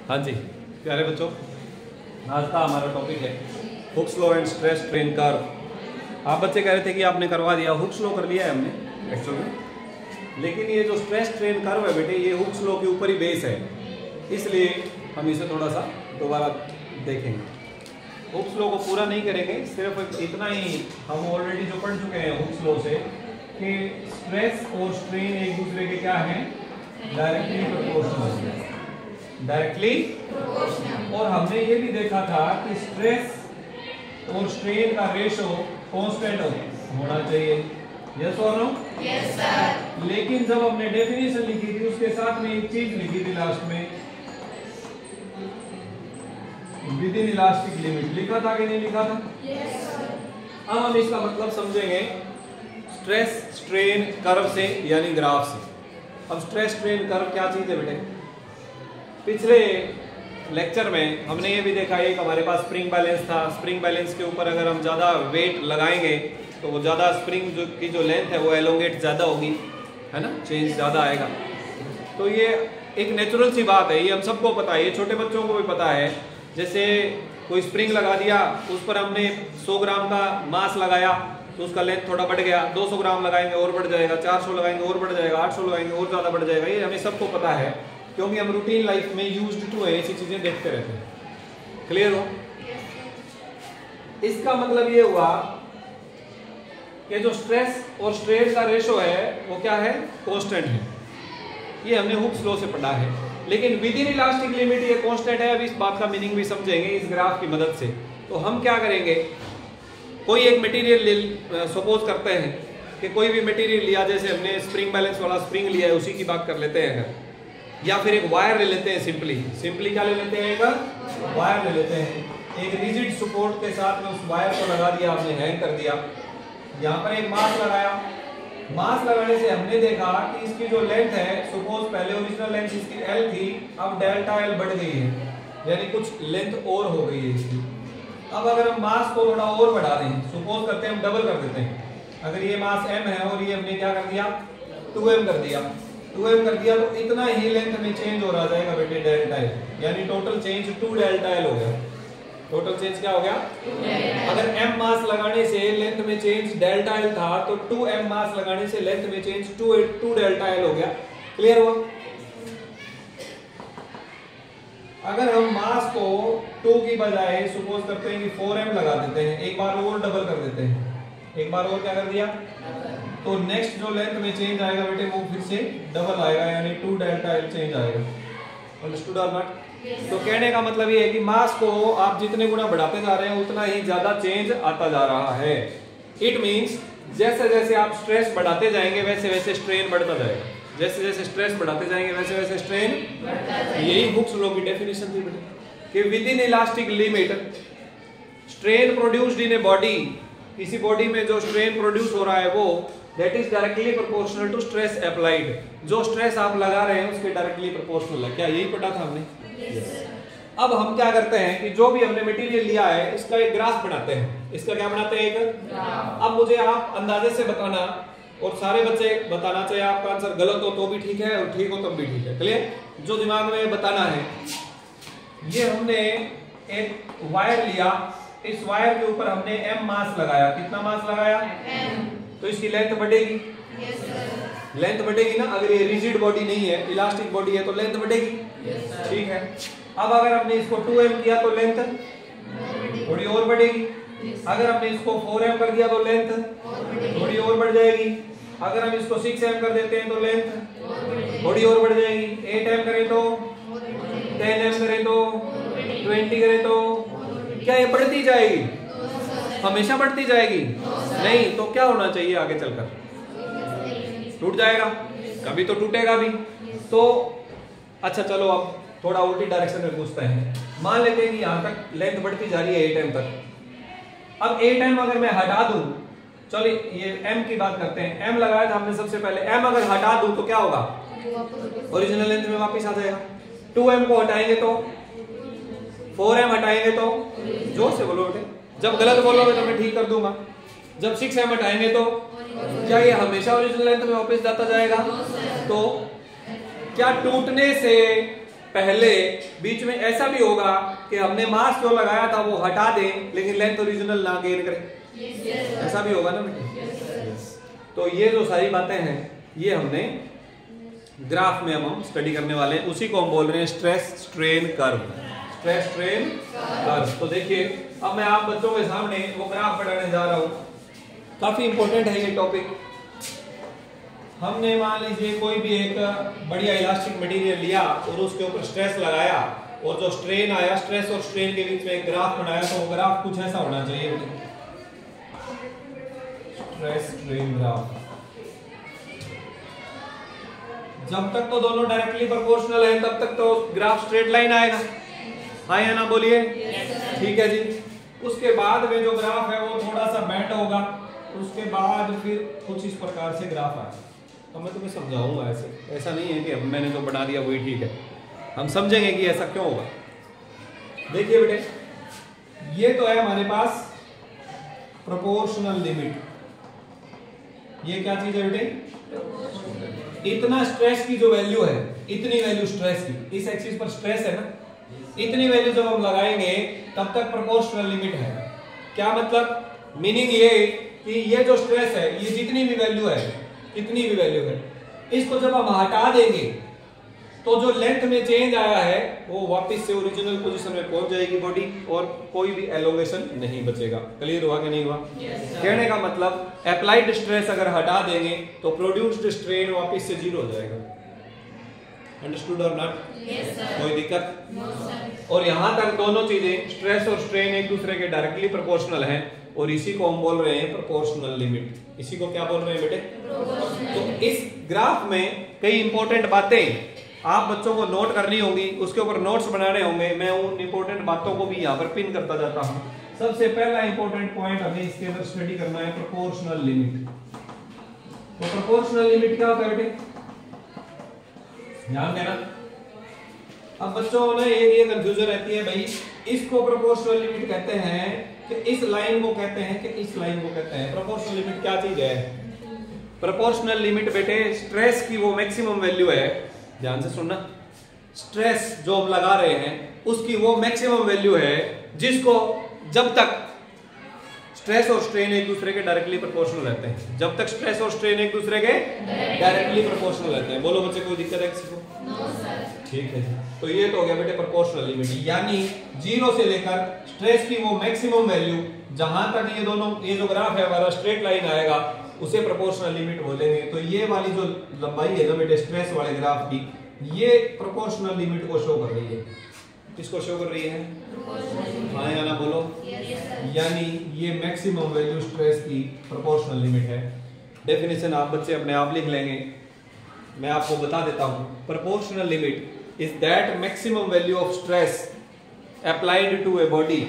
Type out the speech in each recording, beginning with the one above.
हाँ जी प्यारे बच्चों, आज का हमारा टॉपिक है Hooke's law and stress strain curve. आप बच्चे कह रहे थे कि आपने करवा दिया, हुक्स लॉ कर लिया है हमने एक्चुअल में, लेकिन ये जो स्ट्रेस स्ट्रेन कर्व है बेटे, ये हुक्स लॉ के ऊपर ही बेस है, इसलिए हम इसे थोड़ा सा दोबारा देखेंगे। हुक्स लॉ को पूरा नहीं करेंगे, सिर्फ इतना ही हम ऑलरेडी जो पढ़ चुके हैं हुक्स लॉ से कि स्ट्रेस और स्ट्रेन एक दूसरे के क्या हैं, डायरेक्टली प्रोपोर्शनल, डायरेक्टली। और हमने ये भी देखा था कि स्ट्रेस और स्ट्रेन का रेशो कांस्टेंट होना चाहिए, यस और नो? Yes sir. लेकिन जब हमने डेफिनेशन लिखी थी उसके साथ में एक चीज लिखी थी लास्ट में, विद इन इलास्टिक लिमिट, लिखा था कि नहीं लिखा था? Yes sir. अब हम इसका मतलब समझेंगे स्ट्रेस स्ट्रेन कर्व से, यानी ग्राफ से। अब स्ट्रेस स्ट्रेन कर्व क्या चीज है बेटे? पिछले लेक्चर में हमने ये भी देखा, एक हमारे पास स्प्रिंग बैलेंस था, स्प्रिंग बैलेंस के ऊपर अगर हम ज़्यादा वेट लगाएंगे तो वो ज़्यादा स्प्रिंग की जो लेंथ है वो एलोंगेट ज़्यादा होगी, है ना, चेंज ज़्यादा आएगा। तो ये एक नेचुरल सी बात है, ये हम सबको पता है, ये छोटे बच्चों को भी पता है। जैसे कोई स्प्रिंग लगा दिया, उस पर हमने 100 ग्राम का मास लगाया तो उसका लेंथ थोड़ा बढ़ गया, 200 ग्राम लगाएंगे और बढ़ जाएगा, 400 लगाएंगे और बढ़ जाएगा, 800 लगाएंगे और ज़्यादा बढ़ जाएगा। ये हमें सबको पता है क्योंकि हम रूटीन लाइफ में यूज्ड टू है, ऐसी चीजें देखते रहते हैं। क्लियर हो? इसका मतलब ये हुआ कि जो स्ट्रेस और स्ट्रेन का रेशो है वो क्या है, कांस्टेंट है। ये हमने हुक्स लॉ से पढ़ा है, लेकिन विद इन इलास्टिक लिमिट ये कांस्टेंट है। अब इस बात का मीनिंग भी समझेंगे इस ग्राफ की मदद से। तो हम क्या करेंगे, कोई एक मटेरियल सपोज करते हैं कि कोई भी मटेरियल लिया, जैसे हमने स्प्रिंग बैलेंस वाला स्प्रिंग लिया है, उसी की बात कर लेते हैं अगर, या फिर एक वायर ले लेते हैं, सिंपली क्या ले लेते हैं, एक वायर ले लेते हैं, एक रिजिड सपोर्ट के साथ में उस वायर को लगा दिया, हमने हैंग कर दिया, यहाँ पर एक मास लगाया। मास लगाने से हमने देखा कि इसकी जो लेंथ है, सपोज पहले ओरिजिनल लेंथ इसकी L थी, अब डेल्टा L बढ़ गई है, यानी कुछ लेंथ और हो गई है इसकी। अब अगर हम मास को थोड़ा और बढ़ा दें, सपोज करते हैं हम डबल कर देते हैं, अगर ये मास m है और ये हमने क्या कर दिया, 2m कर दिया, 2m कर दिया, तो इतना ही लेंथ में चेंज हो रहा जाएगा बेटे, डेल्टा L, यानी टोटल चेंज 2 डेल्टा L हो गया। टोटल चेंज क्या हो गया? अगर m मास लगाने से लेंथ में चेंज डेल्टा L था, तो 2m मास लगाने से लेंथ में चेंज 2 डेल्टा L हो गया। क्लियर हुआ? अगर हम मास को 2 की बजाय सपोज करते हैं कि 4m लगा देते हैं, एक बार और डबल कर देते हैं, एक बार और क्या कर दिया, तो नेक्स्ट जो लेंथ में चेंज आएगा बेटे वो फिर से डबल आएगा, यानी 2 डेल्टा L चेंज आएगा। अंडरस्टूड और नॉट? तो कहने का मतलब ये है कि मास को आप जितने गुना बढ़ाते जा रहे हैं उतना ही ज्यादा चेंज आता जा रहा है। इट मींस जैसे जैसे आप स्ट्रेस बढ़ाते जाएंगे वैसे वैसे स्ट्रेन बढ़ता जाएगा, जैसे जैसे स्ट्रेस बढ़ाते जाएंगे वैसे वैसे स्ट्रेन। यही हुक्स लॉ की डेफिनेशन थी बेटे कि within elastic limit strain produced in a body, किसी बॉडी में जो स्ट्रेन प्रोड्यूस हो रहा है वो that is directly proportional to stress applied, जो स्ट्रेस आप लगा रहे हैं उसके डायरेक्टली प्रोपोर्शनल है। क्या यही पढ़ा था हमने? अब हम क्या करते हैं कि जो भी हमने मटेरियल लिया है इसका एक ग्राफ बनाते हैं। इसका क्या बनाते हैं? एक ग्राफ। अब मुझे आप अंदाजे से बताना, और सारे बच्चे बताना, चाहे आपका आंसर गलत हो तो भी ठीक है और ठीक हो तब भी ठीक है। क्लियर? जो दिमाग में बताना है, ये हमने एक वायर लिया, इस वायर के ऊपर हमने m मास लगाया। कितना मास लगाया? m। तो इसकी लेंथ बढ़ेगी? Yes sir. लेंथ बढ़ेगी ना, अगर ये रिजिड बॉडी नहीं है, इलास्टिक बॉडी है, तो लेंथ बढ़ेगी। Yes sir. ठीक है। अब अगर हमने इसको 2m किया तो लेंथ थोड़ी और बढ़ेगी। अगर हमने इसको 4m कर दिया तो लेंथ थोड़ी और बढ़ जाएगी। अगर हम इसको 6m कर देते हैं तो लेंथ थोड़ी और बढ़ जाएगी। 8m करें तो, 10m करें तो, 20 करें तो, क्या ये बढ़ती जाएगी? हमेशा बढ़ती जाएगी? नहीं। तो क्या होना चाहिए आगे चलकर? टूट जाएगा, कभी तो टूटेगा भी। तो अच्छा चलो अब थोड़ा उल्टी डायरेक्शन में पूछते हैं। मान लेते हैं कि यहाँ तक लेंथ बढ़ती जा रही है 8m तक। अब 8m अगर मैं हटा दूं, चलिए ये m की बात करते हैं, m लगाया था हमने सबसे पहले, m अगर हटा दूं तो क्या होगा? ओरिजिनल लेंथ में वापस आ जाएगा। 2m को हटाएंगे तो, 4m हटाएंगे तो, जोर से बोलो बेटे, जब गलत बोलोगे तो मैं ठीक कर दूंगा। जब 6m हटाएंगे तो क्या ये हमेशा ओरिजिनल लेंथ में वापस जाता जाएगा? तो क्या टूटने से पहले बीच में ऐसा भी होगा कि हमने मास जो लगाया था वो हटा दें लेकिन लेंथ ओरिजिनल ना गेन करें, ऐसा भी होगा ना बेटे। तो ये जो सारी बातें हैं ये हमने ग्राफ में हम स्टडी करने वाले हैं, उसी को हम बोल रहे हैं stress strain curve, stress strain curve. तो देखिए अब मैं आप बच्चों के सामने वो ग्राफ बनाने जा रहा हूं, काफी इंपॉर्टेंट है ये टॉपिक। हमने मान लीजिए कोई भी एक बढ़िया इलास्टिक मटेरियल लिया और उसके ऊपर स्ट्रेस लगाया और जो स्ट्रेन आया, स्ट्रेस और स्ट्रेन के बीच में एक ग्राफ बनाया, तो वो ग्राफ कुछ ऐसा होना चाहिए, स्ट्रेस स्ट्रेन ग्राफ। जब तक तो दोनों डायरेक्टली प्रोपोर्शनल है तब तक तो ग्राफ स्ट्रेट लाइन आएगा, हाँ या ना बोलिए, ठीक है जी। उसके बाद में जो ग्राफ है वो थोड़ा सा बेंड होगा, उसके बाद फिर कुछ इस प्रकार से ग्राफ आएगा। तो मैं तुम्हें समझाऊंगा, ऐसा नहीं है कि अब मैंने जो बना दिया वही ठीक है, हम समझेंगे कि ऐसा क्यों होगा। देखिए बेटे ये तो है हमारे पास प्रोपोर्शनल लिमिट, ये क्या चीज है बेटे, इतना स्ट्रेस की जो वैल्यू है, इतनी वैल्यू स्ट्रेस की, इस एक्सिस पर स्ट्रेस है ना, इतनी वैल्यू जब हम लगाएंगे तब तक प्रोपोर्शनल लिमिट है। क्या मतलब, मीनिंग ये कि ये जो स्ट्रेस है ये जितनी भी वैल्यू है, कितनी भी वैल्यू है, इसको जब हम हटा देंगे तो जो लेंथ में चेंज आया है वो वापस से ओरिजिनल पोजीशन में पहुंच जाएगी बॉडी और कोई भी एलोंगेशन नहीं बचेगा। क्लियर हुआ कि नहीं हुआ? कहने का मतलब अप्लाइड स्ट्रेस अगर हटा देंगे तो प्रोड्यूस्ड स्ट्रेन वापस से जीरो हो जाएगा। अंडरस्टूड और नॉट? कोई दिक्कत? और यहां तक दोनों चीजें स्ट्रेस और स्ट्रेन एक दूसरे के डायरेक्टली प्रोपोर्शनल हैं और इसी को हम बोल रहे हैं प्रोपोर्शनल लिमिट। इसी को क्या बोल रहे हैं बेटे? तो इस ग्राफ में कई इंपॉर्टेंट बातें आप बच्चों को नोट करनी होंगी, उसके ऊपर नोट्स बनाने होंगे। मैं उन इंपॉर्टेंट बातों को भी यहाँ पर पिन करता जाता हूँ। सबसे पहला इंपॉर्टेंट पॉइंट हमें इसके अंदर स्टडी करना है प्रोपोर्शनल लिमिट। तो प्रोपोर्शनल लिमिट क्या होता है बेटे? ध्यान देना। अब बच्चों में ये कंफ्यूजन रहती है, भाई इसको प्रोपोर्शनल लिमिट कहते हैं कि इस लाइन को कहते हैं कि इस लाइन को कहते हैं। प्रोपोर्शनल लिमिट क्या चीज है? प्रोपोर्शनल लिमिट बेटे स्ट्रेस की वो मैक्सिमम वैल्यू है, ध्यान से सुनना, स्ट्रेस जो हम लगा रहे हैं उसकी वो मैक्सिमम वैल्यू है जिसको जब तक स्ट्रेस और स्ट्रेन एक दूसरे के डायरेक्टली प्रोपोर्शनल रहते हैं, जब तक स्ट्रेस और स्ट्रेन एक दूसरे के डायरेक्टली प्रोपोर्शनल रहते हैं। बोलो बच्चे, कोई दिक्कत है किसी को? No sir. ठीक है जी। तो ये तो हो गया बेटे प्रोपोर्शनल लिमिट, यानी जीरो से लेकर स्ट्रेस की वो मैक्सिमम वैल्यू जहां तक ये दोनों, ये जो ग्राफ है हमारा स्ट्रेट लाइन आएगा उसे प्रोपोर्शनल लिमिट बोलेंगे। तो ये वाली जो लंबाई है ना बेटे स्ट्रेस वाले ग्राफ की, ये प्रोपोर्शनल लिमिट को शो कर रही है। किसको शो कर रही है? हाँ या ना बोलो? यानी ये मैक्सिमम वैल्यू स्ट्रेस की प्रोपोर्शनल लिमिट है। डेफिनेशन आप बच्चे अपने आप लिख लेंगे, मैं आपको बता देता हूं। Proportional limit is that maximum value of stress applied to a body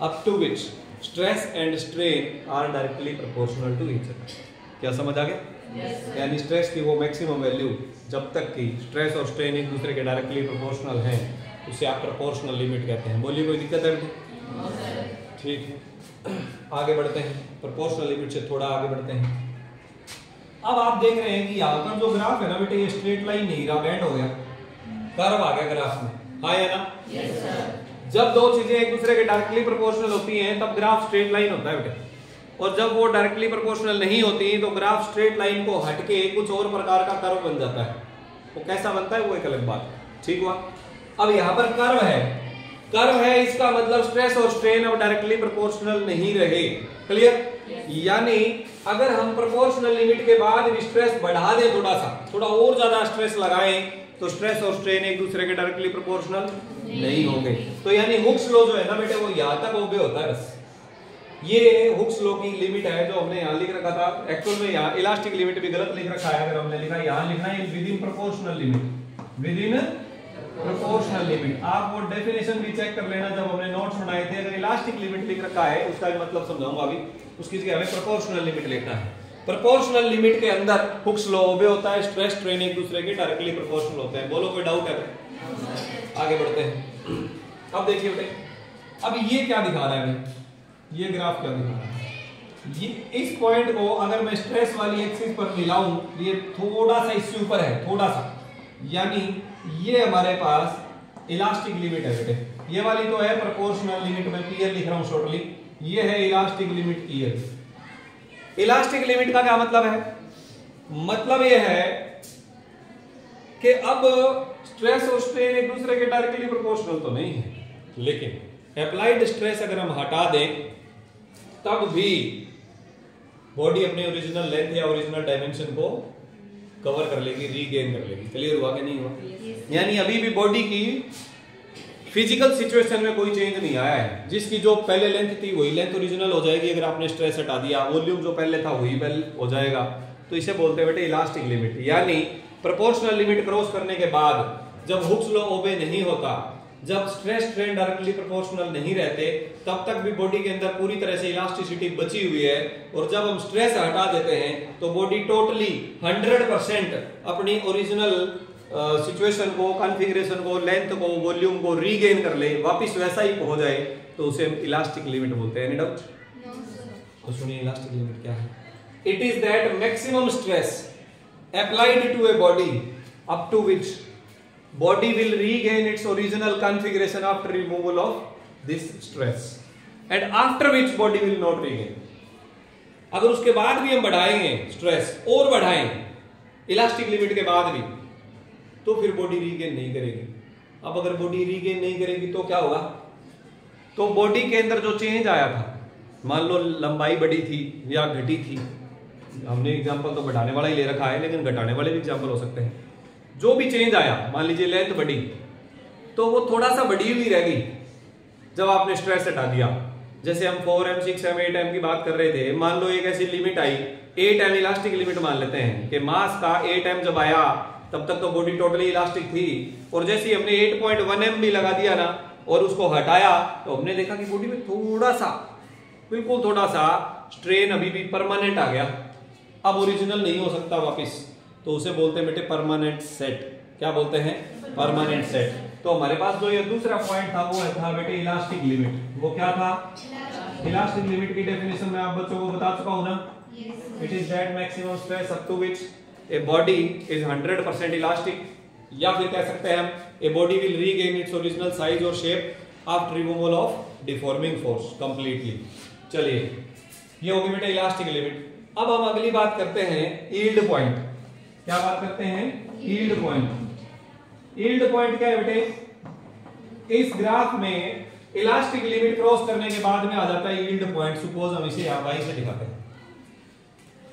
up to which stress and strain are directly proportional to each other. क्या समझ आ गया? यानी स्ट्रेस की वो मैक्सिमम वैल्यू जब तक की स्ट्रेस और स्ट्रेन एक दूसरे के डायरेक्टली प्रोपोर्शनल हैं उसे आप प्रोपोर्शनल लिमिट कहते हैं। बोलिए, कोई दिक्कत है? ठीक है, आगे बढ़ते हैं। प्रोपोर्शनल लिमिट से थोड़ा आगे बढ़ते हैं। अब आप देख रहे हैं कि यहाँ पर जो ग्राफ है ना बेटे, ये स्ट्रेट लाइन नहीं रहा, बेंड हो गया, कर्व आ गया ग्राफ में, हाँ या ना? जब दो चीजें एक दूसरे के डायरेक्टली प्रोपोर्शनल होती हैं तब ग्राफ स्ट्रेट लाइन होता है बेटे, और जब वो डायरेक्टली प्रोपोर्शनल नहीं होती तो ग्राफ स्ट्रेट लाइन को हटके कुछ और प्रकार का कर्व बन जाता है। वो कैसा बनता है वो एक अलग बात है, ठीक हुआ? अब यहाँ पर कर्व है, कर्व है, इसका मतलब स्ट्रेस और स्ट्रेन अब डायरेक्टली प्रोपोर्शनल नहीं रहे। क्लियर? यानी अगर हम प्रोपोर्शनल लिमिट के बाद भी स्ट्रेस बढ़ा दें, थोड़ा और ज्यादा स्ट्रेस लगाएं, तो स्ट्रेस और स्ट्रेन एक दूसरे के डायरेक्टली प्रोपोर्शनल नहीं होंगे। तो यानी हुक्स लॉ जो है ना बेटे, वो यहां तक ओबे होता है बस। ये हुक्स लॉ की लिमिट है जो हमने यहाँ लिख रखा था। एक्चुअल में यहाँ इलास्टिक लिमिट भी गलत लिख रखा है, अगर हमने लिखा यहाँ लिखना है with in proportional limit, with in proportional limit. आप वो डेफिनेशन भी चेक कर लेना जब हमने नोट्स बनाए थे। अगर इलास्टिक लिमिट लिख रखा है उसका भी मतलब समझाऊंगा अभी, उसकी जगह हमें प्रोपोर्शनल लिमिट लिखना है। प्रोपोर्शनल लिमिट के अंदर हुक्स लॉ ओबे होता है, स्ट्रेस स्ट्रेन एक दूसरे के डायरेक्टली प्रोपोर्शनल होते हैं। बोलो, कोई डाउट है? आगे बढ़ते हैं। अब देखिए बेटे, अब ये क्या दिखा रहा है भाई, ये ग्राफ क्या दिखा रहा है? ये इस पॉइंट को अगर मैं स्ट्रेस वाली एक्सिस पर मिलाऊं, ये थोड़ा सा इससे ऊपर है, थोड़ा सा, यानी ये हमारे पास इलास्टिक लिमिट है बेटे। ये वाली तो है प्रोपोर्शनल लिमिट, मैं पीएल लिख रहा हूं शॉर्टली, ये है elastic limit EL. Elastic limit का क्या मतलब है? मतलब ये है कि अब स्ट्रेस और स्ट्रेन एक दूसरे के डायरेक्टली प्रोपोर्शनल तो नहीं है, लेकिन अप्लाइड स्ट्रेस अगर हम हटा दें तब भी बॉडी अपने ओरिजिनल लेंथ या ओरिजिनल डायमेंशन को कवर कर लेगी, रीगेन कर लेगी। क्लियर हुआ कि नहीं हुआ? यानी अभी भी बॉडी की फिजिकल सिचुएशन में कोई चेंज नहीं आया है। जिसकी जो पहले लेंथ थी वही लेंथ ओरिजिनल हो जाएगी अगर आपने स्ट्रेस हटा दिया, वॉल्यूम जो पहले था वही पहले हो जाएगा। तो इसे बोलते हैं बेटे इलास्टिक लिमिट। यानी प्रोपोर्शनल लिमिट क्रॉस करने के बाद जब हुक्स लॉ ओबे नहीं होता, जब स्ट्रेस स्ट्रेन डायरेक्टली प्रोपोर्शनल नहीं रहते, तब तक भी बॉडी के अंदर पूरी तरह से इलास्टिसिटी बची हुई है। और जब हम स्ट्रेस हटा देते हैं तो बॉडी टोटली 100% अपनी ओरिजिनल सिचुएशन को, कॉन्फ़िगरेशन को, लेंथ को, वॉल्यूम को रीगेन कर ले, वापस वैसा ही हो जाए, तो उसे हम इलास्टिक लिमिट बोलते हैं। Any doubt? तो सुनिए इलास्टिक लिमिट क्या है। It is that maximum stress applied to a body up to which body will regain its original configuration after removal of this stress and after which body will not regain। अगर उसके बाद भी हम बढ़ाएंगे stress और बढ़ाएंगे elastic limit के बाद भी, तो फिर बॉडी रीगेन नहीं करेगी। अब अगर बॉडी रीगेन नहीं करेगी तो क्या होगा? तो बॉडी के अंदर जो चेंज आया था, मान लो लंबाई बढ़ी थी या घटी थी, हमने एग्जांपल तो बढ़ाने वाला ही ले रखा है, लेकिन घटाने वाले भी एग्जांपल हो सकते हैं। जो भी चेंज आया, मान लीजिए लेंथ बढ़ी, तो वो थोड़ा सा बढ़ी हुई रह गई जब आपने स्ट्रेस हटा दिया। जैसे हम 4M 6M 8M की बात कर रहे थे, मान लो एक ऐसी लिमिट आई 8M इलास्टिक लिमिट मान लेते हैं कि मास का 8M जब आया तब तक तो बॉडी टोटली इलास्टिक थी, और जैसे ही हमने 8.1M भी लगा दिया ना और उसको हटाया, तो हमने देखा कि बॉडी में थोड़ा सा, बिल्कुल थोड़ा सा स्ट्रेन अभी भी परमानेंट आ गया, अब ओरिजिनल नहीं हो सकता वापस, तो उसे बोलते हैं बेटे परमानेंट सेट। क्या बोलते हैं? Permanent set. तो हमारे पास जो ये दूसरा पॉइंट था वो था बेटे इलास्टिक लिमिट। वो क्या था? इलास्टिक लिमिट की डेफिनेशन मैं आप बच्चों को बता चुका हूं ना। It is that maximum stress up to which a body is 100% elastic, या फिर कह सकते हैं हम a body will regain its original size और shape after removal of deforming force completely. चलिए, ये होगी बेटे इलास्टिक लिमिट। अब हम अगली बात करते हैं यील्ड पॉइंट। क्या बात करते हैं? Yield point. यील्ड पॉइंट क्या है बेटे? इस ग्राफ में इलास्टिक लिमिट क्रॉस करने के बाद में आ जाता है यील्ड पॉइंट। सपोज हम इसे वाई से दिखाते हैं।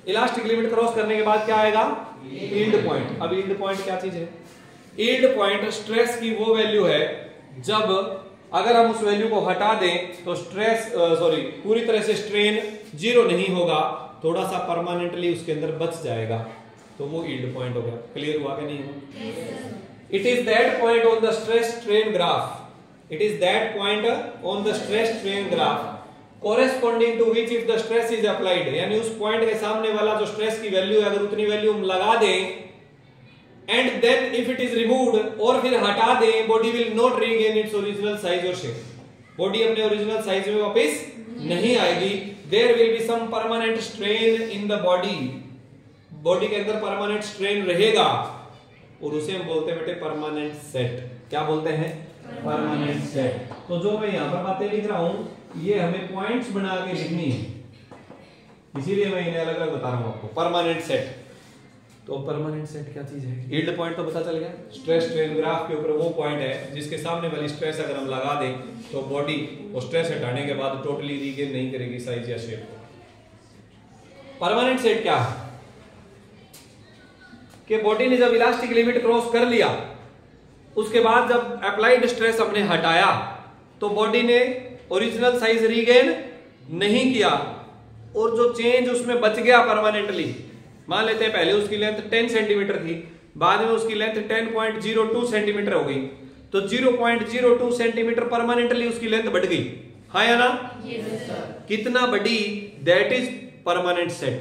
इलास्टिक लिमिट क्रॉस करने के बाद क्या आएगा? Yield point. अब यील्ड पॉइंट क्या चीज है? यील्ड पॉइंट स्ट्रेस की वो वैल्यू है जब अगर हम उस वैल्यू को हटा दें तो स्ट्रेस पूरी तरह से स्ट्रेन जीरो नहीं होगा, थोड़ा सा परमानेंटली उसके अंदर बच जाएगा, तो वो यील्ड पॉइंट हो गया। क्लियर हुआ कि नहीं हुआ? It is that point on the stress strain graph, it is that point on the stress strain graph corresponding to which if the stress is applied. यानी उस पॉइंट के सामने वाला जो स्ट्रेस की वैल्यू है, अगर उतनी वैल्यू हम लगा दें and then if it is removed, और फिर हटा दें, body will not regain its original size और शेप। बॉडी अपने ओरिजिनल साइज में वापस नहीं आएगी। There will be some permanent strain in the body, body के अंदर परमानेंट स्ट्रेन रहेगा, और उसे हम बोलते हैं बेटे परमानेंट सेट। क्या बोलते हैं? Permanent set. तो जो मैं यहाँ पर बातें लिख रहा हूं ये हमें पॉइंट्स बना के लिखनी है, इसीलिए मैं इन्हें अलग अलग बता रहा हूं आपको। परमानेंट सेट, तो परमानेंट सेट क्या चीज है? यील्ड पॉइंट तो पता चल गया। स्ट्रेस स्ट्रेन ग्राफ के ऊपर वो पॉइंट है जिसके सामने वाली स्ट्रेस अगर हम लगा दें तो बॉडी वो स्ट्रेस हटाने के बाद टोटली रीगेन नहीं करेगी साइज या शेप को। परमानेंट सेट क्या है? कि बॉडी ने जब इलास्टिक लिमिट क्रॉस कर लिया, उसके बाद जब अप्लाइड स्ट्रेस हमने हटाया तो बॉडी ने ओरिजिनल साइज रीगेन नहीं किया, और जो चेंज उसमें बच गया परमानेंटली, मान लेते हैं पहले उसकी लेंथ 10 सेंटीमीटर थी, बाद में उसकी लेंथ 10.02 सेंटीमीटर हो गई, तो 0.02 सेंटीमीटर परमानेंटली उसकी लेंथ बढ़ गई। हाँ या ना? कितना बढ़ी? That is permanent set.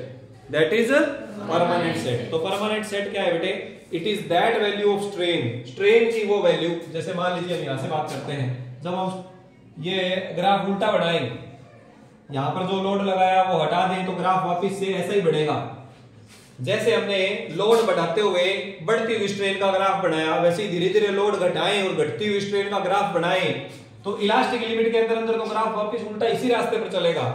That is permanent set. तो परमानेंट सेट क्या है बेटे? It is that value of strain, strain की वो वैल्यू। जैसे मान लीजिए हम यहां से बात करते हैं, जब हम ये ग्राफ उल्टा बढ़ाएंगे, यहां पर जो लोड लगाया वो हटा दें तो ग्राफ वापिस से ऐसा ही बढ़ेगा। जैसे हमने लोड बढ़ाते हुए बढ़ती हुई स्ट्रेन का ग्राफ बनाया, वैसे ही धीरे धीरे लोड घटाएं और घटती हुई स्ट्रेन का ग्राफ बनाएं, तो इलास्टिक लिमिट के अंदर अंदर तो ग्राफ वापस उल्टा इसी रास्ते पर चलेगा।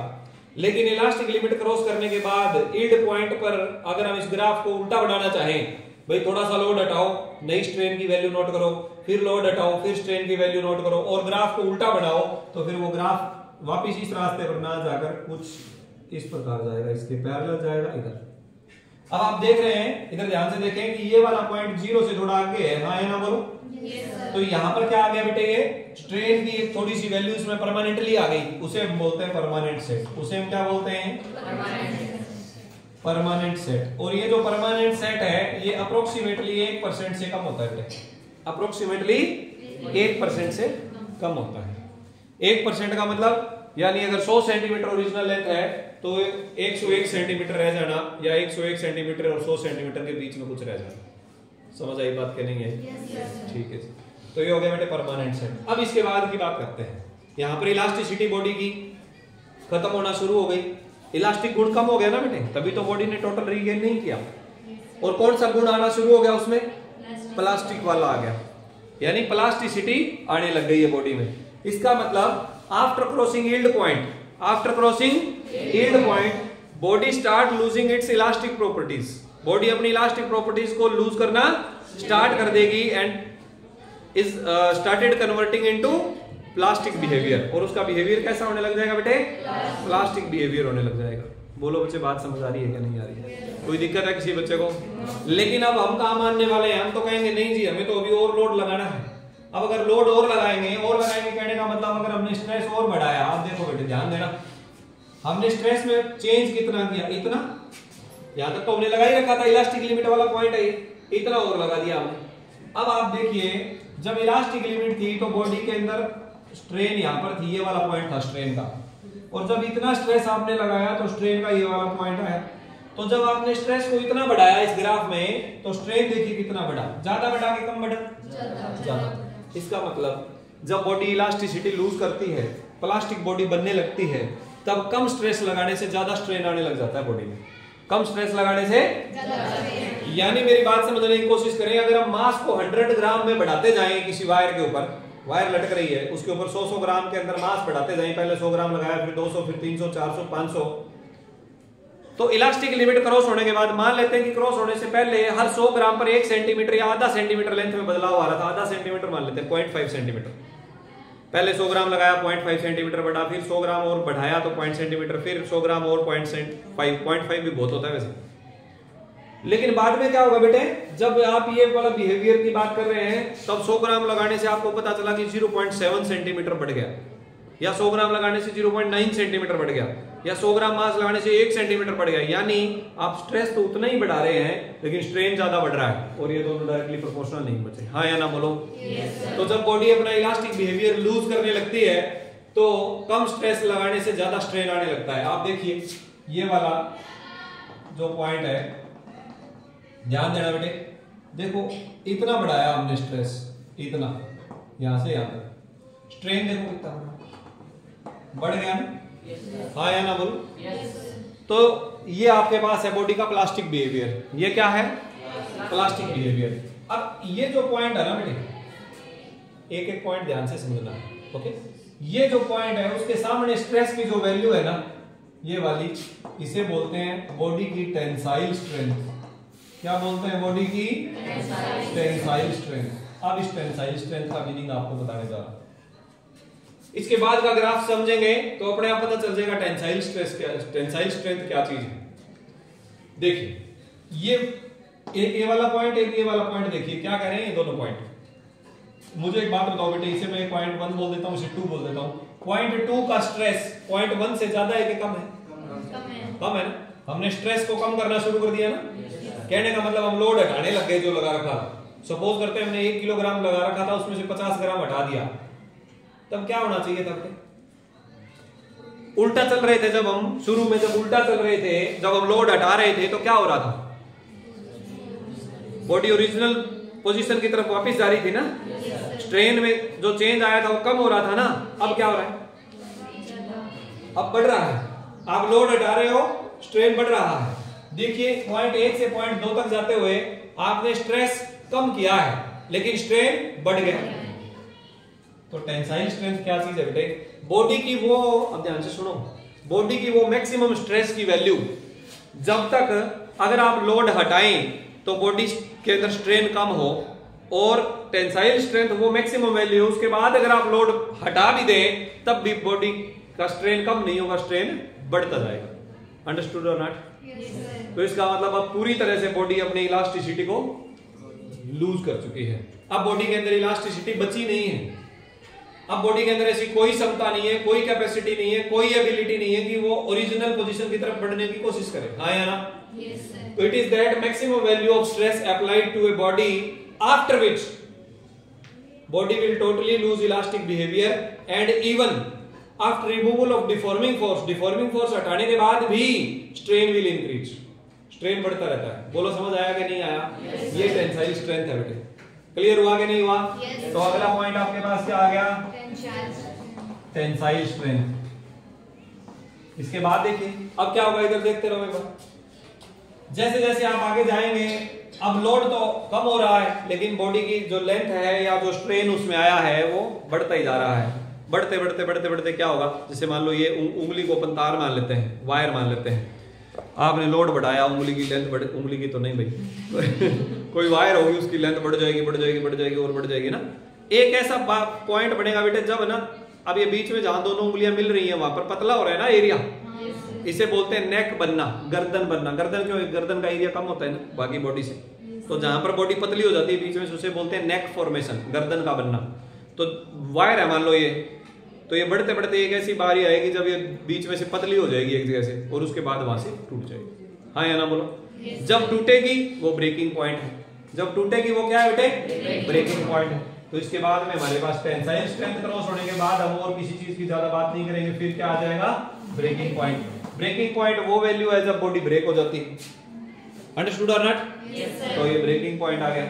लेकिन इलास्टिक लिमिट क्रॉस करने के बाद यील्ड पॉइंट पर अगर हम इस ग्राफ को उल्टा बनाना चाहें, भाई थोड़ा सा लोड हटाओ, नई स्ट्रेन की वैल्यू नोट करो, फिर लोड हटाओ, फिर स्ट्रेन की वैल्यू नोट करो और ग्राफ को उल्टा बनाओ, तो फिर वो ग्राफ वापस इस रास्ते पर ना जाकर कुछ इस प्रकार जाएगा, इसके पैरेलल जाएगा इधर। अब आप देख रहे हैं, इधर ध्यान से देखें कि ये वाला पॉइंट 0 से थोड़ा आगे है, हाँ है ना बोलो? तो यहाँ पर क्या आ गया बेटे, ये स्ट्रेन की एक थोड़ी सी वैल्यू इसमें परमानेंटली आ गई, उसे हम बोलते हैं परमानेंट सेट। उसे हम क्या बोलते हैं? Permanent set. और ये जो परमानेंट सेट है ये अप्रोक्सीमेटली 1% से कम होता है, अप्रोक्सीमेटली 1% से कम होता है। 1% का मतलब यानी अगर 100 सेंटीमीटर ओरिजिनल लेंथ है तो 101 सेंटीमीटर रह जाना, या 101 सेंटीमीटर और 100 सेंटीमीटर के बीच में कुछ रह जाना। समझ आई बात के नहीं है? ठीक है जी। तो ये हो गया बेटे परमानेंट सेट। अब इसके बाद की बात करते हैं। यहाँ पर इलास्टिसिटी बॉडी की खत्म होना शुरू हो गई, इलास्टिक गुण कम हो गया ना बेटे, तभी तो बॉडी ने टोटल रीगेन नहीं किया। और कौन सा गुण आना शुरू हो गया उसमें? प्लास्टिक वाला आ गया, यानी प्लास्टिसिटी आने लग गई है बॉडी में। इसका मतलब after crossing yield point, after crossing yield point body start losing its elastic properties. Body अपनी इलास्टिक प्रॉपर्टीज को लूज करना स्टार्ट कर देगी and is started converting into plastic behaviour. और उसका बिहेवियर कैसा होने लग जाएगा बेटे? प्लास्टिक बिहेवियर होने लग जाएगा। बोलो बच्चे, बात समझ आ रही है क्या नहीं आ रही है? कोई दिक्कत है किसी बच्चे को? लेकिन अब हम कहाँ मानने वाले हैं? हम तो कहेंगे नहीं जी, हमें तो अभी और लोड लगाना है। अब अगर लोड और लगाएंगे कहने का मतलब अगर हमने स्ट्रेस और बढ़ाया, आप देखो बेटे ध्यान देना, हमने स्ट्रेस में चेंज कितना किया? इतना। यहां तक तो हमने लगा ही रखा था, इलास्टिक लिमिट वाला पॉइंट है, इतना और लगा दिया हमने। अब आप देखिए, जब इलास्टिक लिमिट थी तो बॉडी के अंदर स्ट्रेन यहां पर थी, ये वाला पॉइंट था स्ट्रेन का, और जब इतना स्ट्रेस आपने लगाया तो स्ट्रेन का ये वाला पॉइंट आया। तो जब आपने स्ट्रेस को इतना बढ़ाया इस ग्राफ में, तो स्ट्रेन देखिए कितना बढ़ा, ज्यादा बढ़ा कि कम बढ़ा? ज्यादा। इसका मतलब जब बॉडी इलास्टिसिटी लूज करती है, प्लास्टिक बॉडी बनने लगती है, तब कम स्ट्रेस लगाने से ज्यादा स्ट्रेन आने लग जाता है बॉडी में। कम स्ट्रेस लगाने से, यानी मेरी बात समझने की कोशिश करें, अगर हम मास को 100 ग्राम में बढ़ाते जाएं, किसी वायर के ऊपर, वायर लटक रही है, उसके ऊपर 100 ग्राम के अंदर मास बढ़ाते जाएं, पहले 100 ग्राम लगाया, फिर 200, फिर 300, 400, 500, तो इलास्टिक लिमिट क्रॉस होने के बाद मान लेते हैं कि क्रॉस होने से पहले हर 100 ग्राम पर 1 सेंटीमीटर या आधा सेंटीमीटर लेंथ में बदलाव आ रहा था। आधा सेंटीमीटर मान लेते हैं, 0.5 सेंटीमीटर। पहले 100 ग्राम लगाया, 0.5 सेंटीमीटर बढ़ा, फिर 100 ग्राम और बढ़ाया तो 0.5 सेंटीमीटर, फिर 100 ग्राम और 0.5 भी बहुत होता है वैसे। लेकिन बाद में क्या होगा बेटे, जब आप ये वाला बिहेवियर की बात कर रहे हैं, तब 100 ग्राम लगाने से आपको पता चला कि 0.7 सेंटीमीटर बढ़ गया, या 100 ग्राम लगाने से 0.9 सेंटीमीटर बढ़ गया, या 100 ग्राम मास लगाने से 1 सेंटीमीटर बढ़ गया। यानी आप स्ट्रेस तो उतना ही बढ़ा रहे हैं, लेकिन स्ट्रेन ज्यादा बढ़ रहा है, और ये दोनों डायरेक्टली प्रोपोर्शनल नहीं बचे। हाँ या ना बोलो? तो जब बॉडी अपना इलास्टिक बिहेवियर लूज करने लगती है, तो कम स्ट्रेस लगाने से ज्यादा स्ट्रेन आने लगता है। आप देखिए ये वाला जो पॉइंट है, ध्यान देना बेटे, देखो इतना बढ़ाया हमने स्ट्रेस, इतना यहां से यहां तक, स्ट्रेन देखो कितना बढ़ गया ना? हाँ या ना बोलो? तो ये आपके पास है बॉडी का प्लास्टिक बिहेवियर। ये क्या है? Plastic behaviour. अब ये जो पॉइंट है ना बेटे, एक एक पॉइंट ध्यान से समझना है, ओके? ये जो पॉइंट है उसके सामने स्ट्रेस की जो वैल्यू है ना, ये वाली, इसे बोलते हैं बॉडी की टेंसाइल स्ट्रेंथ। क्या बोलते हैं? बॉडी की टेंसाइल स्ट्रेंथ। अब इस टेंसाइल स्ट्रेंथ का मीनिंग आपको बताने जा रहा हूं। इसके बाद का ग्राफ समझेंगे तो अपने आप पता चल जाएगा टेंसाइल स्ट्रेस क्या, टेंसाइल स्ट्रेंथ क्या चीज है। देखिए ये एक ये वाला पॉइंट, एक ये वाला पॉइंट, देखिए क्या कह रहे हैं ये दोनों पॉइंट। मुझे एक बात बताओ बेटे, इसे मैं पॉइंट 1 बोल देता हूं, इसे 2 बोल देता हूं। पॉइंट 2 का स्ट्रेस पॉइंट 1 से ज्यादा है कि कम है? कम है ना? हमने स्ट्रेस को कम करना शुरू कर दिया ना। कहने का मतलब हम लोड हटाने लग गए जो लगा रखा। सपोज करते हैं हमने 1 किलोग्राम लगा रखा था, उसमें से 50 ग्राम हटा दिया, तब क्या होना चाहिए? तब उल्टा चल रहे थे। जब हम शुरू में जब उल्टा चल रहे थे, जब हम लोड हटा रहे थे, तो क्या हो रहा था? बॉडी ओरिजिनल पोजीशन की तरफ वापस जा रही थी ना। स्ट्रेन में जो चेंज आया था वो कम हो रहा था ना। अब क्या हो रहा है? अब बढ़ रहा है। आप लोड हटा रहे हो, स्ट्रेन बढ़ रहा है। देखिए पॉइंट 1 से पॉइंट 2 तक जाते हुए आपने स्ट्रेस कम किया है लेकिन स्ट्रेन बढ़ गया। तो टेंसाइल स्ट्रेंथ क्या चीज है बेटे? बॉडी की वो, अब ध्यान से सुनो, बॉडी की वो मैक्सिमम स्ट्रेस की वैल्यू जब तक अगर आप लोड हटाएं तो बॉडी के अंदर स्ट्रेन कम हो, और टेंसाइल स्ट्रेंथ वो मैक्सिमम वैल्यू, उसके बाद अगर आप लोड हटा भी दें तब भी बॉडी का स्ट्रेन कम नहीं होगा, स्ट्रेन बढ़ता जाएगा। अंडरस्टूड और नॉट? तो इसका मतलब अब पूरी तरह से बॉडी अपनी इलास्टिसिटी को लूज कर चुकी है। अब बॉडी के अंदर इलास्टिसिटी बची नहीं है। अब बॉडी के अंदर ऐसी कोई क्षमता नहीं है, कोई कैपेसिटी नहीं है, कोई एबिलिटी नहीं है कि वो ओरिजिनल पोजीशन की तरफ बढ़ने की कोशिश करे। हाँ या ना? तो it is that maximum value of stress applied to a body after which body will totally lose elastic behaviour and even after removal of deforming force हटाने के बाद भी स्ट्रेन विल इंक्रीज, स्ट्रेन बढ़ता रहता है। बोलो समझ आया कि नहीं आया? ये टेंसाइल स्ट्रेंथ है बेटे। क्लियर हुआ कि नहीं हुआ? तो अगला पॉइंट आपके पास क्या आ गया? Tensile strength. इसके बाद देखिए अब क्या होगा, इधर देखते रहो एक बार। जैसे जैसे आप आगे जाएंगे, अब लोड तो कम हो रहा है लेकिन बॉडी की जो लेंथ है या जो स्ट्रेन उसमें आया है वो बढ़ता ही जा रहा है। बढ़ते बढ़ते बढ़ते बढ़ते क्या होगा, जैसे मान लो ये उंगली को अपन तार मान लेते हैं, वायर मान लेते हैं। आपने लोड बढ़ाया, उंगली की लेंथ बढ़, उंगली की तो नहीं भाई कोई वायर होगी, उसकी लेंथ बढ़ जाएगी बढ़ जाएगी बढ़ जाएगी और बढ़ जाएगी ना। एक ऐसा पॉइंट बनेगा बेटे जब ना, अब ये बीच में जहां दोनों उंगलियां मिल रही हैं वहां पर पतला हो रहा है ना एरिया, इसे बोलते हैं नेक बनना, गर्दन बनना। गर्दन क्यों? गर्दन का एरिया कम होता है ना बाकी बॉडी से, तो जहां पर बॉडी पतली हो जाती है बीच में से उसे बोलते हैं नेक फॉर्मेशन, गर्दन का बनना। तो वायर है मान लो ये, तो ये बढ़ते बढ़ते एक ऐसी बारी आएगी जब ये बीच में से पतली हो जाएगी एक जगह से, और उसके बाद वहां से टूट जाएगी। हाँ या ना बोलो? जब टूटेगी वो ब्रेकिंग पॉइंट है, जब टूटेगी वो क्या है बेटे? ब्रेकिंग पॉइंट है। तो इसके बाद में हमारे पास टेंसाइल स्ट्रेंथ क्रॉस होने के बाद हम और किसी चीज की ज्यादा बात नहीं करेंगे, फिर क्या आ जाएगा? Breaking point. ब्रेकिंग पॉइंट वो वैल्यू है जब बॉडी ब्रेक हो जाती है। अंडरस्टूड और नॉट? तो ये ब्रेकिंग पॉइंट आ गया।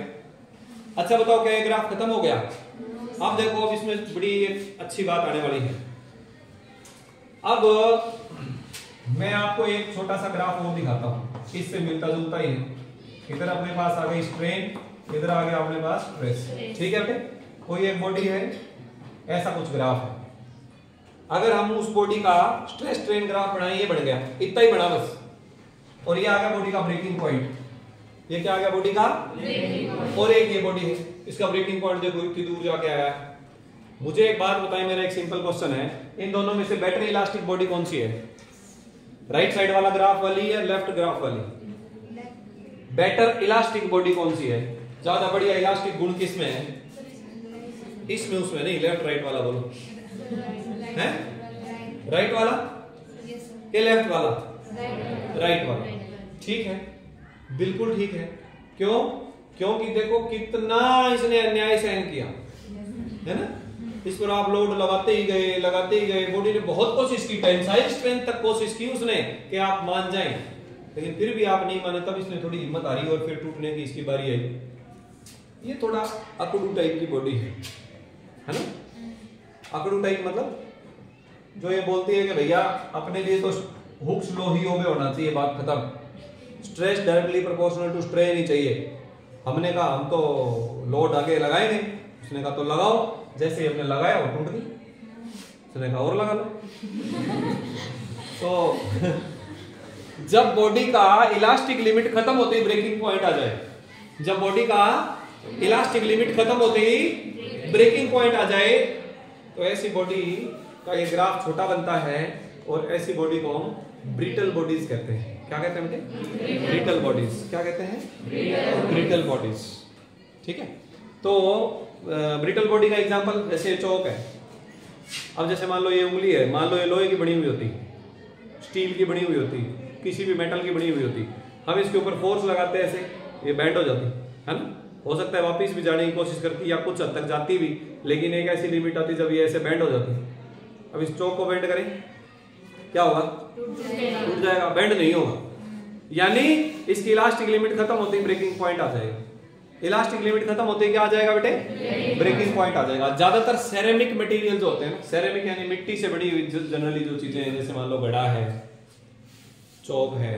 अच्छा बताओ क्या ये ग्राफ खत्म हो गया? अब देखो, अब इसमें बड़ी अच्छी बात आने वाली है। अब मैं आपको एक छोटा सा ग्राफ और दिखाता हूं, इससे मिलता जुलता ही है। इधर अपने पास आ गई स्ट्रेन, इधर आ गया अपने पास स्ट्रेस। ठीक है बेटे? कोई एक बॉडी है, ऐसा कुछ ग्राफ है। अगर हम उस बॉडी का स्ट्रेस स्ट्रेन ग्राफ बनाए, ये बन गया, इतना ही बना बस, और ये आ गया बॉडी का ब्रेकिंग पॉइंट। ये क्या आ गया? बॉडी का ब्रेकिंग पॉइंट। और एक ये बॉडी है, इसका ब्रेकिंग पॉइंट देखो इतनी दूर जाके आया है। मुझे एक बात बताएं, मेरा एक सिंपल क्वेश्चन है, इन दोनों में से बेटर इलास्टिक बॉडी कौन सी है? राइट साइड वाला ग्राफ वाली या लेफ्ट ग्राफ वाली? बेटर इलास्टिक बॉडी कौन सी है? ज्यादा बढ़िया इलास्टिक गुण किसमें है? इसमें, उसमें नहीं, लेफ्ट राइट वाला बोलो। है राइट वाला के लेफ्ट वाला? राइट वाला। ठीक है, बिल्कुल ठीक है। क्यों? क्योंकि देखो कितना इसने अन्याय सहन किया है ना। इस पर आप लोड लगाते ही गए, बॉडी ने बहुत कोशिश की, टेंसाइल स्ट्रेंथ तक कोशिश की उसने कि आप मान जाएं, लेकिन फिर भी आप नहीं माने। तब इसने थोड़ी हिम्मत आ रही और फिर टूटने की इसकी बारी आई। ये थोड़ा अकड़ू टाइप की बॉडी है ना। अकड़ू टाइप मतलब जो ये बोलती है कि भैया अपने लिए तो हुक्स लो ही में होना चाहिए, बात खत्म। Stress directly proportional to strain ही चाहिए। हमने कहा हम तो लोड आगे लगाएंगे, उसने कहा तो लगाओ। जैसे हमने लगाया वो टूट गई, उसने कहा और लगा लो। तो जब बॉडी का इलास्टिक लिमिट खत्म होते ही ब्रेकिंग पॉइंट आ जाए, जब बॉडी का इलास्टिक लिमिट खत्म होते ही ब्रेकिंग पॉइंट आ जाए, तो ऐसी बॉडी का ये ग्राफ छोटा बनता है, और ऐसी बॉडी को हम ब्रिटल बॉडीज कहते हैं। क्या कहते हैं बेटे? Brittle bodies. क्या कहते हैं? Brittle bodies. ठीक है, तो ब्रिटल बॉडी का एग्जांपल जैसे चौक है। अब जैसे मान लो ये उंगली है, मान लो ये लोहे की बनी हुई होती, स्टील की बनी हुई होती, किसी भी मेटल की बनी हुई होती, हम इसके ऊपर फोर्स लगाते हैं ऐसे, ये बेंड हो जाती है ना। हो सकता है वापस भी जाने की कोशिश करती या कुछ हद तक जाती भी, लेकिन एक ऐसी लिमिट आती जब ये ऐसे बेंड हो जाती। अब इस चौक को बेंड करें, क्या होगा? टूट जाएगा, बेंड नहीं होगा। यानी इसकी इलास्टिक लिमिट खत्म होते ही ब्रेकिंग पॉइंट आ जाएगा। इलास्टिक लिमिट खत्म होते ही क्या आ जाएगा बेटे? ब्रेकिंग पॉइंट आ जाएगा। ज्यादातर सेरेमिक मटेरियल जो होते हैं ना, सेरेमिक यानी मिट्टी से बनी हुई जनरली जो चीजें हैं, जैसे मान लो घड़ा है, चौक है,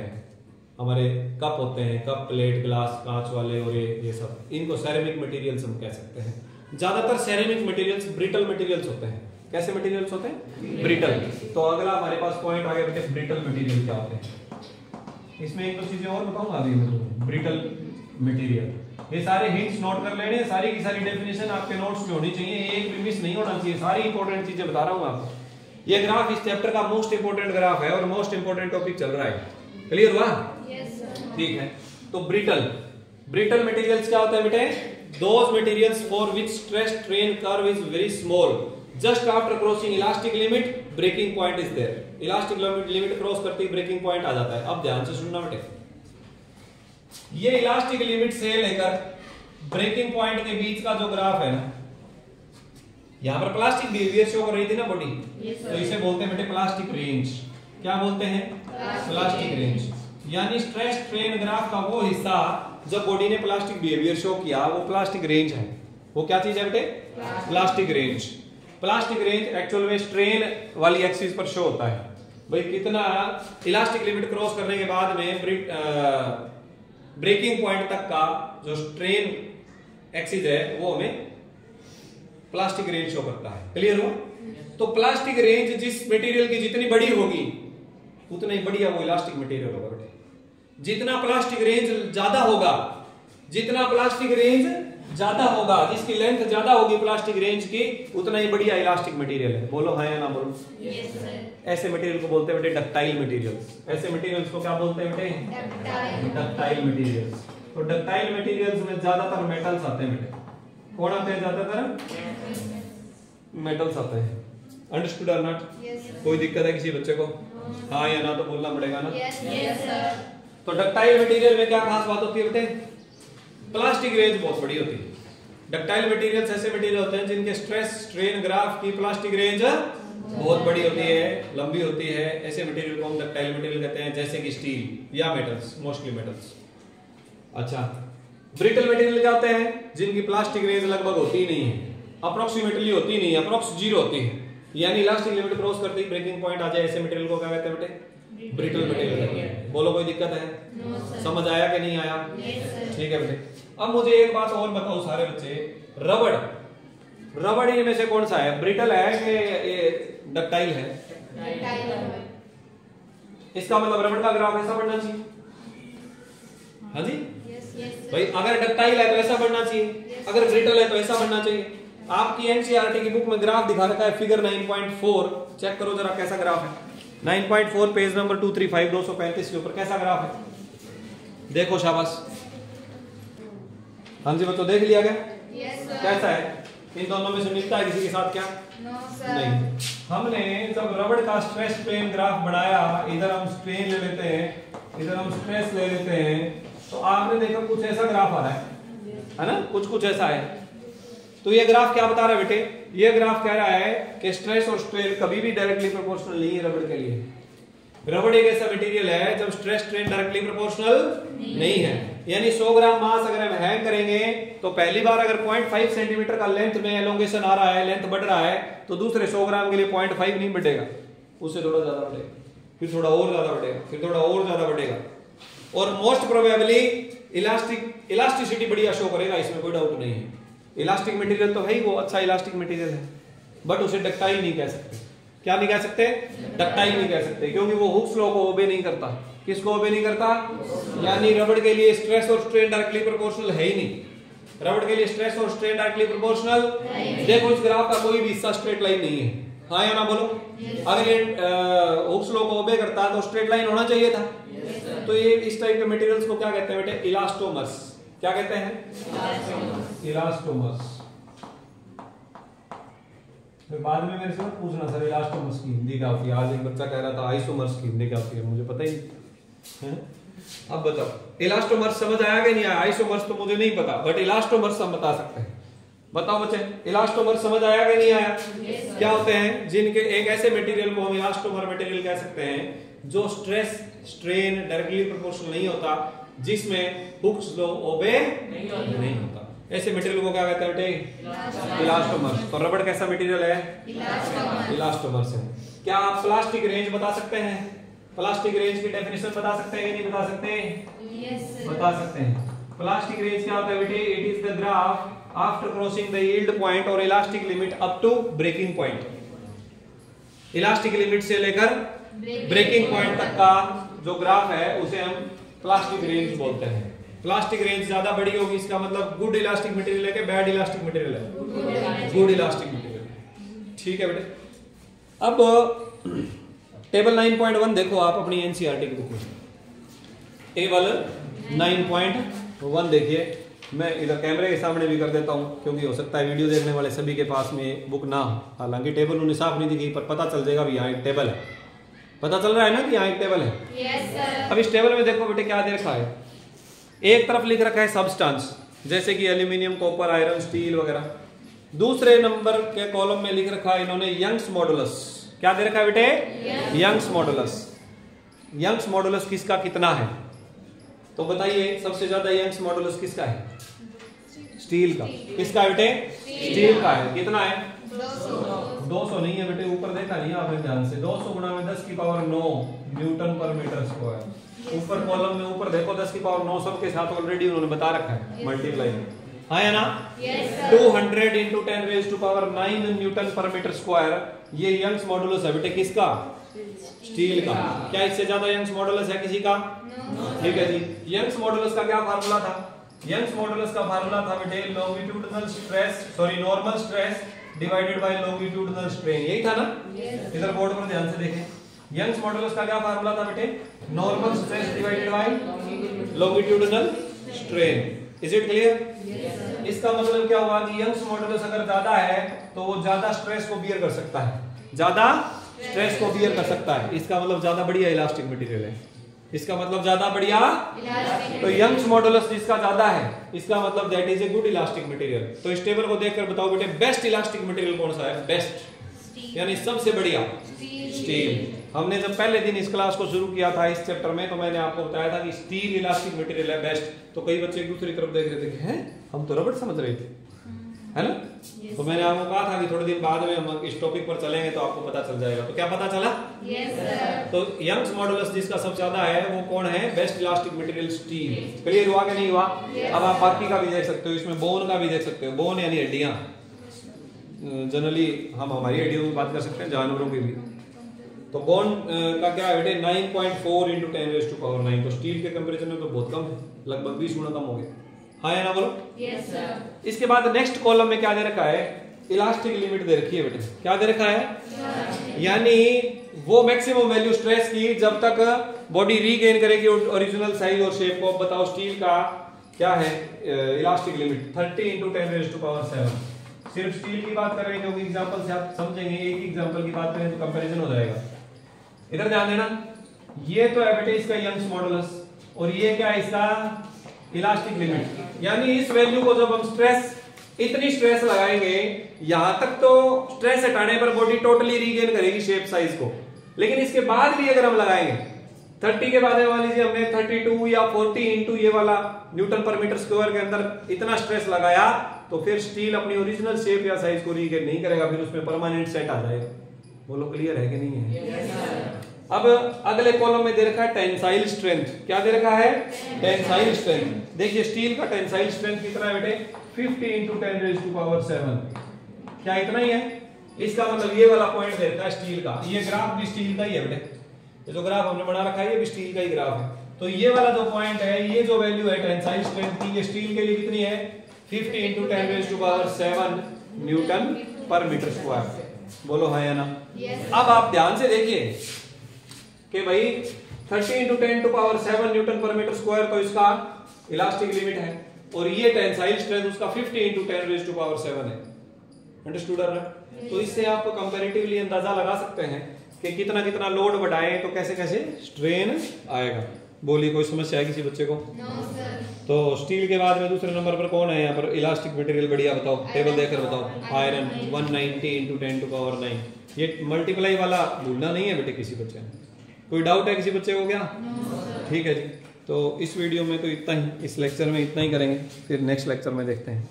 हमारे कप होते हैं, कप, प्लेट, ग्लास, कांच वाले, और ये सब, इनको सेरेमिक मटेरियल्स हम कह सकते हैं। ज्यादातर सेरेमिक मटेरियल्स ब्रिटल मटेरियल्स होते हैं। कैसे मटेरियल्स होते हैं? ब्रिटल। तो अगला हमारे पास पॉइंट आ गया बेटे, ब्रिटल मटेरियल क्या होते हैं। इसमें एक दो चीजें और बताऊंगा अभी मैं। ब्रिटल मटेरियल, ये सारे हिंट्स नोट कर लेने, सारी की सारी डेफिनेशन आपके नोट्स में होनी चाहिए, एक भी मिस नहीं होना चाहिए, सारी इंपॉर्टेंट चीजें बता रहा हूं आपको। ये ग्राफ इस चैप्टर का मोस्ट इंपोर्टेंट ग्राफ है और मोस्ट इंपोर्टेंट टॉपिक चल रहा है। क्लियर हुआ? ठीक है। तो ब्रिटल मटेरियल्स क्या होता है बेटे? Those materials for which stress strain curve is very small, just after crossing elastic limit breaking point is there. Elastic limit cross करते ही ब्रेकिंग पॉइंट आ जाता है। अब ध्यान से सुनना बेटे, ये इलास्टिक लिमिट से लेकर ब्रेकिंग पॉइंट के बीच का जो ग्राफ है ना, यहां पर प्लास्टिक बिहेवियर शो कर रही थी ना बॉडी, तो इसे बोलते हैं बेटे प्लास्टिक रेंज। क्या बोलते हैं? Plastic range. यानी स्ट्रेस स्ट्रेन ग्राफ का वो हिस्सा जब बॉडी ने प्लास्टिक बिहेवियर शो किया, वो प्लास्टिक रेंज है। वो क्या चीज है बेटे? Plastic range. Plastic range actual में स्ट्रेन वाली एक्सिस पर शो होता है। भाई कितना इलास्टिक लिमिट क्रॉस करने के बाद में ब्रेकिंग पॉइंट तक का जो स्ट्रेन एक्सिस है वो हमें प्लास्टिक रेंज शो करता है। क्लियर हुआ? तो प्लास्टिक रेंज जिस मटेरियल की जितनी बड़ी होगी उतना ही बढ़िया वो इलास्टिक मटेरियल होगा बेटे। जितना प्लास्टिक रेंज ज्यादा होगा, जितना प्लास्टिक रेंज ज्यादा होगा, जिसकी लेंथ ज्यादा होगी प्लास्टिक रेंज की, उतना ही बढ़िया इलास्टिक मटेरियल है। बोलो हाँ या ना बोलो? Yes sir. ऐसे मटेरियल को बोलते हैं बेटे डक्टाइल मटेरियल्स। ऐसे मटेरियल्स को क्या बोलते हैं बेटे? Ductile materials. तो डक्टाइल मटेरियल्स में ज्यादातर मेटल्स आते हैं बेटे। कौन आते हैं ज्यादातर? मेटल्स आते हैं। अंडरस्टूड और नॉट? कोई दिक्कत है किसी बच्चे को? हाँ या ना तो बोलना पड़ेगा ना। Yes sir. तो डक्टाइल मटेरियल में क्या खास बात होती है बेटे? प्लास्टिक रेंज बहुत बड़ी होती है। डक्टाइल मटेरियल्स ऐसे मटेरियल होते हैं जिनके स्ट्रेस स्ट्रेन ग्राफ की प्लास्टिक रेंज बहुत बड़ी होती है, लंबी होती है। ऐसे मटेरियल को हम डक्टाइल मटेरियल कहते हैं, जैसे कि स्टील या मेटल्स, मोस्टली मेटल्स। अच्छा, ब्रिटल मटेरियल क्या होते हैं? जिनकी प्लास्टिक रेंज लगभग होती नहीं है, अप्रोक्सीमेटली होती नहीं है, अप्रोक्स जीरो होती है। यानी इलास्टिक लिमिट क्रॉस करते ही ब्रेकिंग पॉइंट आ जाए, ऐसे मटेरियल को क्या कहते हैं बेटे? ब्रिटल मटेरियल कहते हैं। बोलो कोई दिक्कत है? समझ आया कि नहीं आया? ठीक है बेटे। अब मुझे एक बात और बताओ सारे बच्चे, रबड़ इनमें से कौन सा है? ब्रिटल है कि ये डक्टाइल है? इसका मतलब रबड़ का ग्राफ ऐसा बनना चाहिए। हाँ जी भाई, अगर डक्टाइल है तो ऐसा बनना चाहिए, अगर ब्रिटल है तो ऐसा बनना चाहिए। आपकी एनसीईआरटी की बुक में ग्राफ दिखा रखा है, फिगर 9.4, चेक करो जरा कैसा ग्राफ है। 9.4 पेज नंबर 235 235 के ऊपर कैसा ग्राफ है? देखो शाबाश। हाँ जी बच्चों, देख लिया क्या? कैसा है? इन दोनों में से मिलता है किसी के साथ क्या? नहीं। हमने जब रबड़ का स्ट्रेस स्ट्रेन ग्राफ बनाया, इधर हम स्ट्रेन ले लेते हैं, इधर हम स्ट्रेस ले लेते हैं, तो आपने देखा कुछ ऐसा ग्राफ आ रहा है ना? कुछ ऐसा है। तो ये ग्राफ क्या बता रहा है बेटे? ये ग्राफ कह रहा है कि स्ट्रेस और स्ट्रेन कभी भी डायरेक्टली प्रोपोर्शनल नहीं है रबड़ के लिए। रबड़ एक ऐसा मटेरियल है जब स्ट्रेस स्ट्रेन डायरेक्टली प्रोपोर्शनल नहीं है। यानी 100 ग्राम मास अगर हम हैंग करेंगे तो पहली बार अगर 0.5 सेंटीमीटर का लेंथ में एलोंगेशन आ रहा है, लेंथ बढ़ रहा है, तो दूसरे 100 ग्राम के लिए 0.5 नहीं बढ़ेगा, उससे थोड़ा ज्यादा बढ़ेगा, फिर थोड़ा और ज्यादा बढ़ेगा, फिर थोड़ा और ज्यादा बढ़ेगा, और मोस्ट प्रोबेबली इलास्टिसिटी बढ़िया शो करेगा, इसमें कोई डाउट नहीं है। इलास्टिक मटेरियल तो है ही, वो अच्छा इलास्टिक मटेरियल है, बट उसे डक्टाइल नहीं कह सकते। क्या नहीं कह सकते? डक्टाइल नहीं कह सकते, क्योंकि वो हुक्स लॉ को ओबे नहीं करता। किसको ओबे नहीं करता? यानी रबड़ के लिए स्ट्रेस और स्ट्रेन डायरेक्टली प्रोपोर्शनल है ही नहीं। रबड़ के लिए स्ट्रेस और स्ट्रेन डायरेक्टली प्रोपोर्शनल, देखो इस ग्राफ का कोई भी हिस्सा स्ट्रेट लाइन नहीं है। हाँ या ना बोलो? अगर ये हुक्स लॉ को ओबे करता तो स्ट्रेट लाइन होना चाहिए था। तो ये इस टाइप के मटेरियल्स को क्या कहते हैं बेटे? इलास्टोमर्स। क्या कहते हैं? इलास्टोमर्स। फिर बाद में मेरे से मत पूछना सर इलास्टोमर्स की हिंदी क्या होती है। आज एक बच्चा कह रहा था आइसोमर्स की हिंदी क्या होती है, मुझे पता ही है। अब बताओ, इलास्टोमर्स समझ आया कि नहीं आया? आइसोमर्स तो मुझे नहीं पता, बट इलास्टोमर्स हम बता सकते हैं। बताओ बच्चे, इलास्टोमर्स समझ आया कि नहीं आया? क्या होते हैं? जिनके एक ऐसे मटेरियल को हम इलास्टोमर मटेरियल कह सकते हैं जो स्ट्रेस स्ट्रेन डायरेक्टली प्रोपोर्शनल नहीं होता, जिसमें हुक्स लॉ ओबे नहीं होता। ऐसे मटेरियल को क्या कहते हैं बेटे? इलास्टोमर्स। तो रबड़ कैसा मटेरियल है? इलास्टोमर्स है। क्या आप प्लास्टिक रेंज बता सकते हैं? प्लास्टिक रेंज की डेफिनेशन बता सकते हैं कि नहीं बता सकते? Yes, sir. बता सकते हैं। प्लास्टिक रेंज क्या होता है बेटे? It is the graph after crossing the yield point और elastic limit up to breaking point. Elastic limit से लेकर ब्रेकिंग पॉइंट तक का जो ग्राफ है उसे हम प्लास्टिक रेंज बोलते हैं। प्लास्टिक रेंज ज्यादा बड़ी होगी, इसका मतलब गुड इलास्टिक मटेरियल है कि बैड इलास्टिक मटेरियल है? Good elastic material. ठीक है बेटे। अब टेबल 9.1 देखो आप अपनी एनसीईआरटी की बुक में। टेबल 9.1 देखिए। मैं इधर कैमरे के सामने भी कर देता हूं क्योंकि हो सकता है वीडियो देखने वाले सभी के पास में बुक ना हो। हालांकि टेबल उन्हें साफ नहीं दिखी पर पता चल जाएगा भी यहाँ एक टेबल है। पता चल रहा है ना कि यहाँ एक टेबल है? Yes, sir. अब इस टेबल में देखो बेटे क्या दे रखा है। एक तरफ लिख रखा है सब्सटेंस जैसे कि एल्यूमिनियम, कॉपर, आयरन, स्टील वगैरह। दूसरे नंबर के कॉलम में लिख रखा है इन्होंने यंग्स मॉडुलस। क्या दे रखा है बेटे? Young's modulus. यंग्स मॉडुलस किसका कितना है? तो बताइए सबसे ज्यादा यंग्स मॉडुलस किसका है? स्टील का। किसका है बेटे? स्टील का है। कितना है? 200 नहीं है बेटे, ऊपर देखा नहीं आपने ध्यान से। 200 गुणा में 10 की पावर 9 न्यूटन पर मीटर स्क्वायर। ऊपर कॉलम में ऊपर देखो 10 की पावर 9 सब के साथ ऑलरेडी उन्होंने बता रखा है मल्टीप्लाई। हाँ या ना? Yes, sir. 200 into 10 raised to power 9 Newton पर मीटर स्क्वायर। ये यंग्स मॉडुलस है बेटे किसका? स्टील का। क्या इससे ज्यादा यंग्स मॉडुलस है किसी का? ठीक है जी। यंग्स मॉडुलस का क्या फार्मूला था? यंग्स मॉडुलस का फार्मूला था बेटे longitudinal stress normal stress divided by longitudinal strain. यही था ना? इधर बोर्ड पर ध्यान से देखें। यंग्स मॉडुलस का क्या फार्मूला था बेटे? Normal stress divided by longitudinal strain. Is it clear? इसका मतलब क्या हुआ कि यंग्स मॉडुलस अगर ज्यादा है तो वो ज्यादा स्ट्रेस को बियर कर सकता है, ज्यादा स्ट्रेस को बियर कर सकता है। इसका मतलब ज्यादा बढ़िया इलास्टिक मटेरियल है। इसका मतलब ज्यादा बढ़िया। तो यंग्स मॉडुलस जिसका ज्यादा है इसका मतलब that is a good elastic material. तो इस टेबल को देखकर बताओ बेटे बेस्ट इलास्टिक मटेरियल कौन सा है? बेस्ट यानी सबसे बढ़िया स्टील। हमने जब पहले दिन इस क्लास को शुरू किया था इस चैप्टर में तो मैंने आपको बताया था कि स्टील इलास्टिक मटेरियल है बेस्ट। तो कई बच्चे दूसरी तरफ देख रहे थे कि हैं हम तो रबड़ समझ रहे थे, है ना? तो मैंने आपको कहा था कि थोड़े दिन बाद में हम इस टॉपिक पर चलेंगे तो आपको पता चल जाएगा। तो क्या पता चला? Yes, sir. तो यंग्स मॉडुलस जिसका सबसे ज्यादा है वो कौन है? Best elastic material steel. Clear हुआ कि नहीं हुआ? अब आप बाकी का भी देख सकते हो, इसमें बोन का भी देख सकते हो। बोन यानी हड्डियां। जनरली हम हमारी हड्डियों की बात कर सकते हैं, जानवरों की भी। तो बोन का क्या है बेटे? 9.4 into 10 raised to power 9। तो स्टील के कंपैरिजन में तो बहुत कम है, लगभग 20 गुना कम हो गया। हाँ या ना बोलो? Yes, sir. इसके बाद नेक्स्ट कॉलम में क्या दे रखा है? इलास्टिक लिमिट दे रखी है बेटे। क्या दे रखा है? यानी वो मैक्सिमम वैल्यू स्ट्रेस की जब तक बॉडी रीगेन करेगी ओरिजिनल साइज और शेप को। अब बताओ स्टील का क्या है elastic limit? 30 into 10 raised to power 7। सिर्फ स्टील की बात कर रहे हैं क्योंकि एग्जांपल से आप समझेंगे। एक एग्जांपल की बात करें तो कंपैरिजन हो जाएगा। इधर ध्यान देना, ये तो है बेटे इसका यंग्स मॉडुलस और ये क्या है इसका? Elastic limit. यानी इस वैल्यू को जब हम स्ट्रेस इतनी स्ट्रेस लगाएंगे यहां तक तो स्ट्रेस हटाने पर बॉडी टोटली रीगेन करेगी शेप साइज को। लेकिन इसके बाद भी अगर हम लगाएंगे 30 के बाद मान लीजिए हमने 32 या 40 इंटू ये वाला न्यूटन पर मीटर स्क्वायर के अंदर इतना स्ट्रेस लगाया तो फिर स्टील अपनी ओरिजिनल शेप या साइज को रीगेन नहीं करेगा, फिर उसमें परमानेंट सेट आ जाएगा। बोलो क्लियर है कि नहीं है? Yes, अब अगले कॉलम में दे रखा है टेंसाइल स्ट्रेंथ। क्या दे रखा है? Tensile strength. देखिए स्टील का टेंसाइल स्ट्रेंथ कितना है बेटे? 50 into 10 raised to power 7। क्या इतना ही है? इसका मतलब ये वाला पॉइंट दे रखा है स्टील का। ये ग्राफ भी स्टील का ही है बेटे। ये जो ग्राफ हमने बना रखा है ये भी स्टील का ही ग्राफ है। तो ये वाला जो पॉइंट है, ये जो वैल्यू है टेंसाइल स्ट्रेंथ की, ये स्टील के लिए कितनी है? 50 into 10 raised to power 7 Newton पर मीटर स्क्वायर। बोलो हाँ या ना? Yes. अब आप ध्यान से देखिए कि भाई 30 into 10 to power 7 न्यूटन पर मीटर स्क्वायर तो इसका इलास्टिक लिमिट है और ये टेंसाइल स्ट्रेंथ उसका 50 into 10 raised to power 7 है। अंडरस्टूड है? तो इससे आप कंपैरेटिवली अंदाजा लगा सकते हैं कि कितना कितना लोड बढ़ाएं तो कैसे कैसे स्ट्रेन आएगा। बोलिए कोई समस्या है किसी बच्चे को? No, sir. तो स्टील के बाद में दूसरे नंबर पर कौन है यहाँ पर इलास्टिक मटेरियल? बढ़िया बताओ, टेबल देखकर बताओ। Iron 190 into 10 to power 9। ये मल्टीप्लाई वाला भूलना नहीं है बेटे किसी बच्चे ने। कोई डाउट है किसी बच्चे को क्या? ठीक है जी। तो इस वीडियो में तो इतना ही, इस लेक्चर में इतना ही करेंगे, फिर नेक्स्ट लेक्चर में देखते हैं।